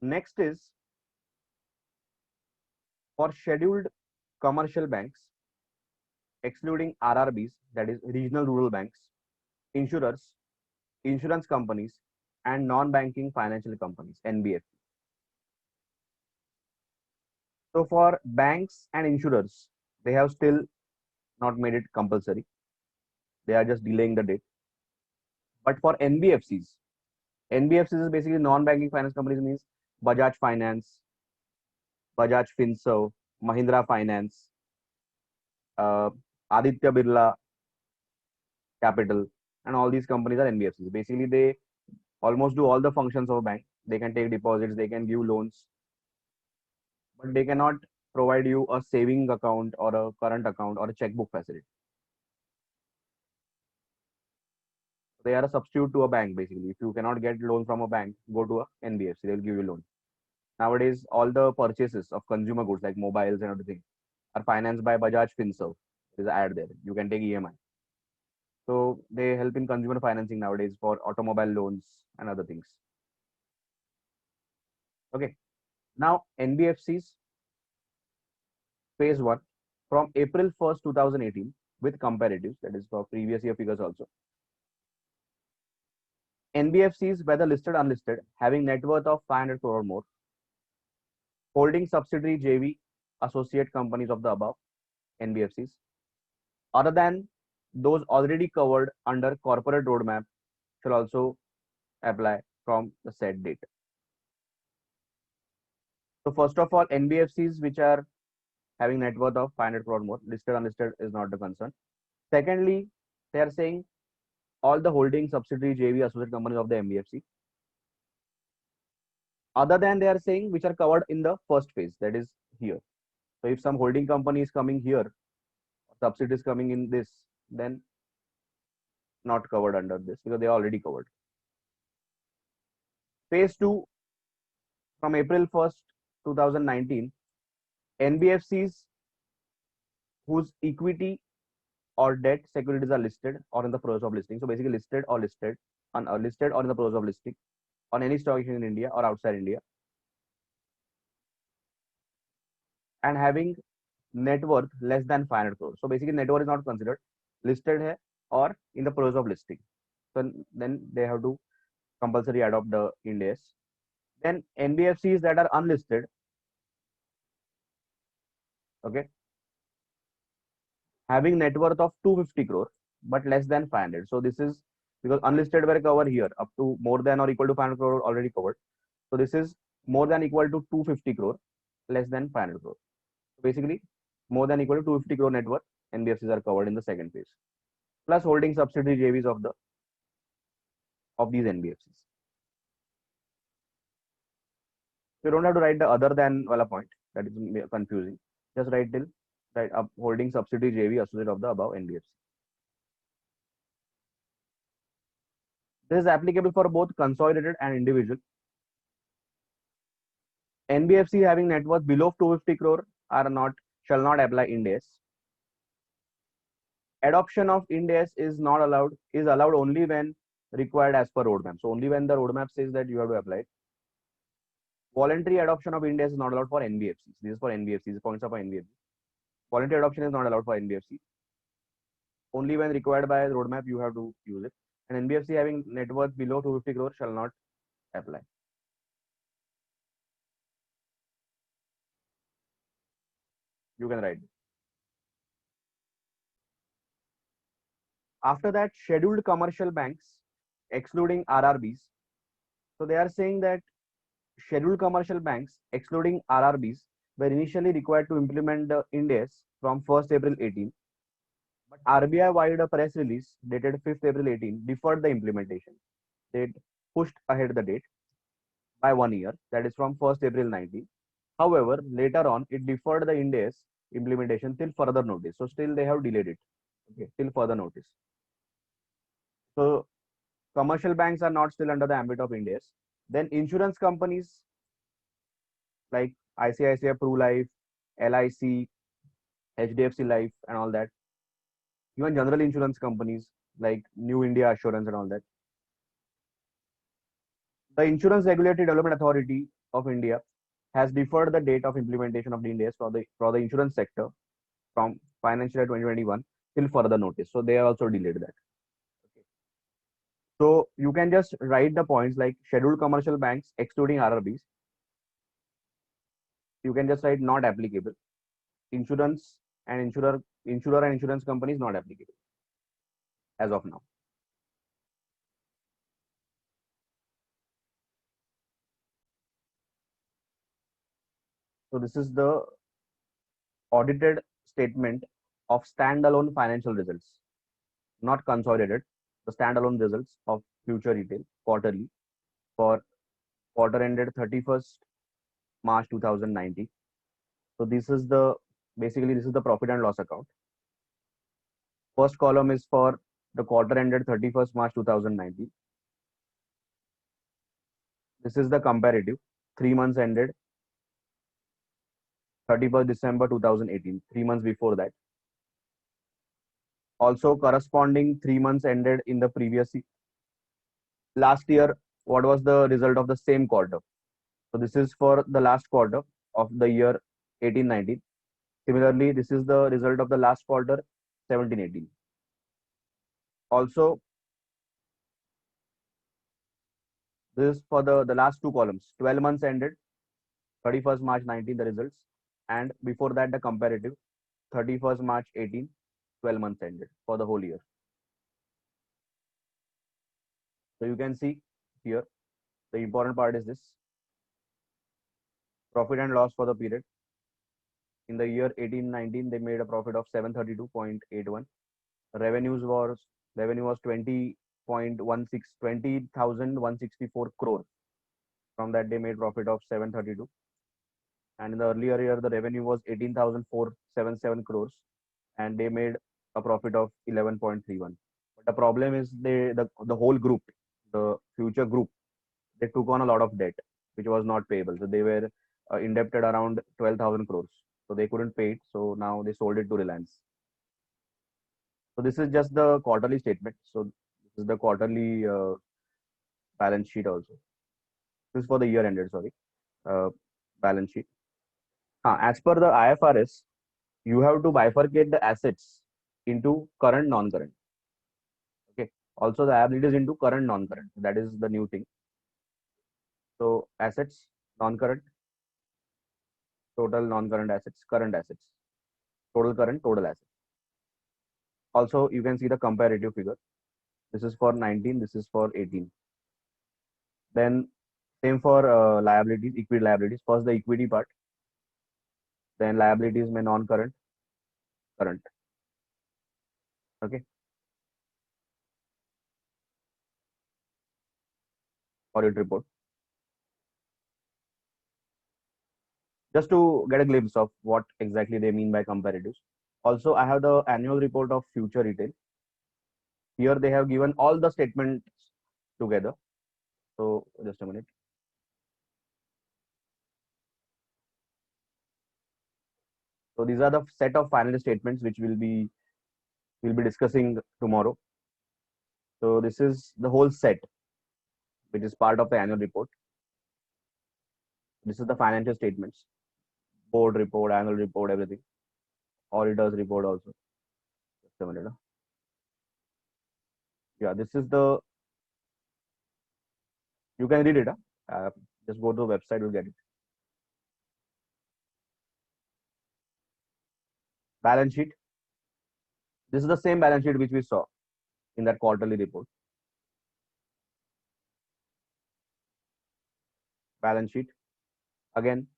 Next is for scheduled commercial banks, excluding RRBs, that is regional rural banks, insurers, insurance companies, and non-banking financial companies, NBFC. So for banks and insurers, they have still not made it compulsory. They are just delaying the date. But for NBFCs is basically non-banking finance companies, means Bajaj Finance, Bajaj Finserv, Mahindra Finance, uh, Aditya Birla Capital, and all these companies are NBFCs. Basically, they almost do all the functions of a bank. They can take deposits, they can give loans, but they cannot provide you a saving account or a current account or a checkbook facility. They are a substitute to a bank basically. If you cannot get loan from a bank, go to a NBFC. They'll give you loan. Nowadays, all the purchases of consumer goods like mobiles and everything are financed by Bajaj Finserv. There's an ad there. You can take EMI. So they help in consumer financing nowadays for automobile loans and other things. Okay. Now NBFCs phase one from April 1st, 2018 with comparatives, that is for previous year figures also. NBFCs, whether listed or unlisted, having net worth of 500 crore or more, holding subsidiary JV associate companies of the above NBFCs, other than those already covered under corporate roadmap, shall also apply from the said date. So first of all, NBFCs which are having net worth of 500 crore more, listed unlisted is not the concern. Secondly, they are saying all the holding subsidiary JV associate companies of the NBFC, other than they are saying which are covered in the first phase, that is here. So if some holding company is coming here, subsidiary is coming in this, then not covered under this because they are already covered. Phase 2 from April 1st, 2019, NBFCs whose equity or debt securities are listed or in the process of listing. So basically listed or listed or in the process of listing on any stock exchange in India or outside India, and having net worth less than 500 crores. So basically net worth is not considered, listed hai or in the process of listing. So then they have to compulsory adopt the Ind AS. Then NBFCs that are unlisted, okay, having net worth of 250 crore but less than 500. So this is because unlisted were covered here up to more than or equal to 500 crore already covered. So this is more than equal to 250 crore, less than 500 crore. So basically, more than equal to 250 crore net worth NBFCs are covered in the second phase, plus holding subsidiary JVs of these NBFCs. You don't have to write the other than wala point, that is confusing. Just write till right up holding subsidiary JV associate of the above NBFC. This is applicable for both consolidated and individual. NBFC having net worth below 250 crore are not shall not apply Ind AS. Adoption of Ind AS is not allowed, is allowed only when required as per roadmap. So only when the roadmap says that you have to apply it. Voluntary adoption of Ind AS is not allowed for NBFCs. This is for NBFCs, points of NBFC. Voluntary adoption is not allowed for NBFC. Only when required by the roadmap you have to use it. And NBFC having net worth below 250 crore shall not apply. You can write. After that, scheduled commercial banks, excluding RRBs. So they are saying that scheduled commercial banks, excluding RRBs, were initially required to implement the Ind AS from 1st April 18. But RBI, via a press release dated 5th April 18, deferred the implementation. They pushed ahead the date by 1 year, that is from 1st April 19. However, later on, it deferred the Ind AS implementation till further notice. So still they have delayed it. Okay, till further notice. So commercial banks are not still under the ambit of Ind AS. Then insurance companies like ICICI Pru Life, LIC, HDFC Life, and all that. Even general insurance companies like New India Assurance and all that. The Insurance Regulatory Development Authority of India has deferred the date of implementation of the Ind AS for the insurance sector from financial year 2021 till further notice. So they have also delayed that. Okay. So you can just write the points like scheduled commercial banks excluding RRBs. You can just write not applicable. Insurance and insurer and insurance companies not applicable as of now. So this is the audited statement of standalone financial results, not consolidated. The standalone results of Future Retail quarterly for quarter ended 31st March 2019. So this is the basically this is the profit and loss account. First column is for the quarter ended 31st March 2019. This is the comparative 3 months ended 31st December 2018, 3 months before that. Also corresponding 3 months ended in the previous last year, what was the result of the same quarter. So this is for the last quarter of the year 18-19. Similarly, this is the result of the last quarter 17-18. Also, this is for the last two columns, 12 months ended 31st March 19, the results, and before that the comparative 31st March 18, 12 months ended for the whole year. So you can see here, the important part is this: profit and loss for the period. In the year 18-19, they made a profit of 732.81. Revenue was 20,164 crore. From that, they made profit of 732. And in the earlier year, the revenue was 18,477 crores, and they made a profit of 11.31. But the problem is the whole group, the Future group, they took on a lot of debt, which was not payable. So they were indebted around 12,000 crores. So they couldn't pay it. So now they sold it to Reliance. So this is just the quarterly statement. So this is the quarterly balance sheet also. This is for the year ended, sorry, balance sheet. As per the IFRS, you have to bifurcate the assets into current, non-current. Okay. Also the liabilities into current, non-current. That is the new thing. So assets, non-current, total non-current assets, current assets, total current, total assets. Also, you can see the comparative figure. This is for 19, this is for 18. Then same for liabilities, equity liabilities. First the equity part, then liabilities may non-current, current. Okay. Audit report. Just to get a glimpse of what exactly they mean by comparatives. Also, I have the annual report of Future Retail. Here they have given all the statements together. So just a minute. So these are the set of final statements which we'll be discussing tomorrow. So this is the whole set, which is part of the annual report. This is the financial statements, board report, annual report, everything. Auditors report also. Just a minute. Yeah, this is the. You can read it. Just go to the website, you'll get it. Balance sheet. This is the same balance sheet which we saw in that quarterly report. Balance sheet. Again,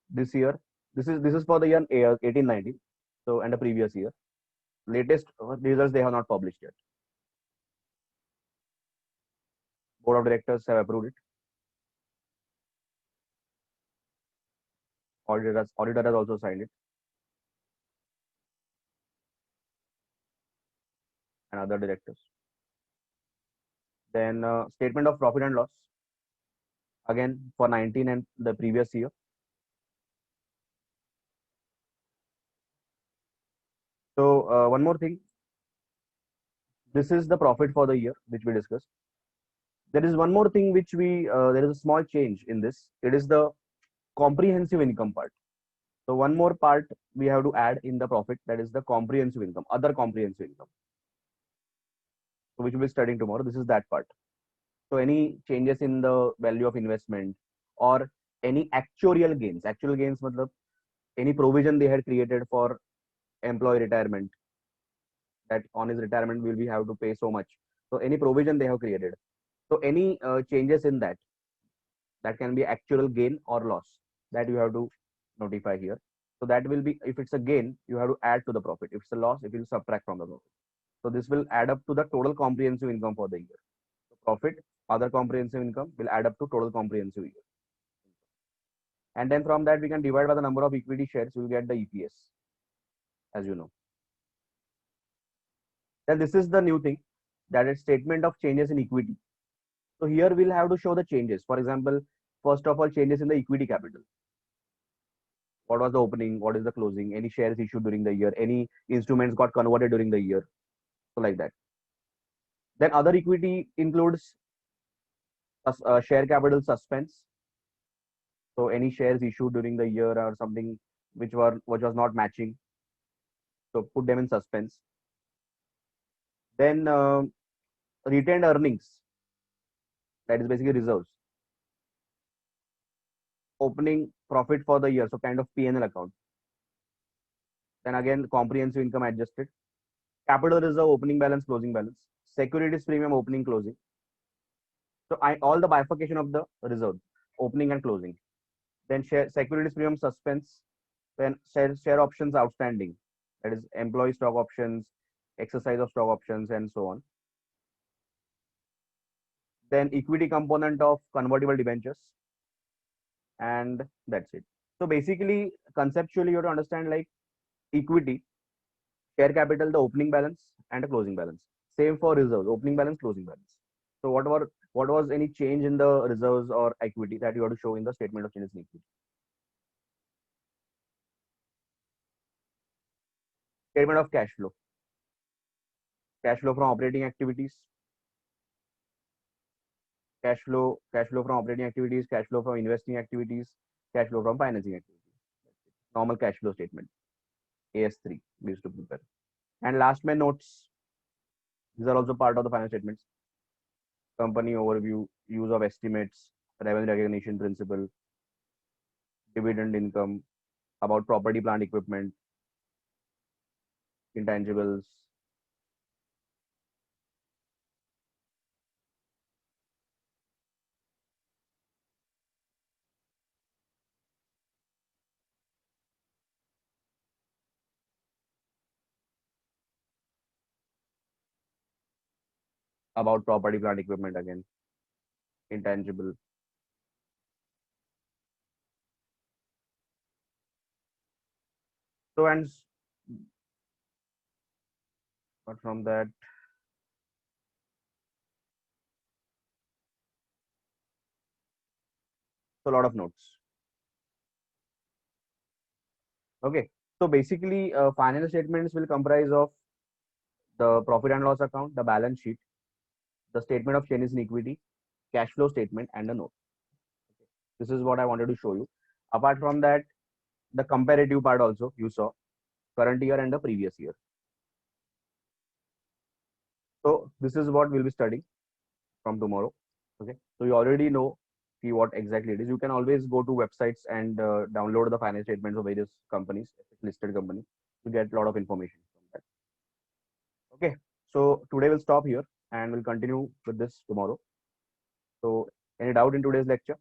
this year, this is for the year 18-19. So and the previous year. Latest results they have not published yet. Board of directors have approved it. Auditor has also signed it. And other directors. Then statement of profit and loss. Again for 19 and the previous year. So one more thing. This is the profit for the year which we discussed. There is one more thing which there is a small change in this. It is the comprehensive income part. So one more part we have to add in the profit, that is the comprehensive income, other comprehensive income, which we'll be studying tomorrow. This is that part. So any changes in the value of investment or any actual gains matlab any provision they had created for employee retirement, that on his retirement will we have to pay so much. So any provision they have created. So any changes in that, that can be actual gain or loss, that you have to notify here. So that will be, if it's a gain, you have to add to the profit. If it's a loss, it will subtract from the profit. So this will add up to the total comprehensive income for the year. So profit, other comprehensive income will add up to total comprehensive year. And then from that, we can divide by the number of equity shares, we will get the EPS, as you know. Then this is the new thing, that is statement of changes in equity. So here we'll have to show the changes. For example, first of all, changes in the equity capital. What was the opening? What is the closing? Any shares issued during the year? Any instruments got converted during the year? So like that. Then other equity includes share capital suspense. So any shares issued during the year or something which was not matching. So put them in suspense. Then retained earnings. That is basically reserves. Opening profit for the year, so kind of P&L account. Then again, comprehensive income adjusted. Capital reserve, opening balance, closing balance. Securities premium, opening, closing. So all the bifurcation of the reserve, opening and closing. Then securities premium suspense. Then share options outstanding. That is employee stock options, exercise of stock options, and so on. Then equity component of convertible debentures. And that's it. So basically, conceptually, you have to understand like equity, share capital, the opening balance and a closing balance. Same for reserves, opening balance, closing balance. So what was any change in the reserves or equity that you have to show in the statement of changes in equity. Statement of cash flow. Cash flow from operating activities. Cash flow from operating activities, cash flow from investing activities, cash flow from financing activities. Normal cash flow statement. AS3 we used to prepare. And last my notes. These are also part of the financial statements. Company overview, use of estimates, revenue recognition principle, dividend income, about property, plant, equipment, intangibles. About property, plant, equipment again, intangible. So and apart from that, so a lot of notes. Okay, so basically, financial statements will comprise of the profit and loss account, the balance sheet, the statement of changes in equity, cash flow statement, and a note. This is what I wanted to show you. Apart from that, the comparative part also you saw, current year and the previous year. So this is what we'll be studying from tomorrow. Okay, so you already know what exactly it is. You can always go to websites and download the financial statements of various companies, listed companies, to get a lot of information from that. Okay, so today we'll stop here and we'll continue with this tomorrow. So any doubt in today's lecture?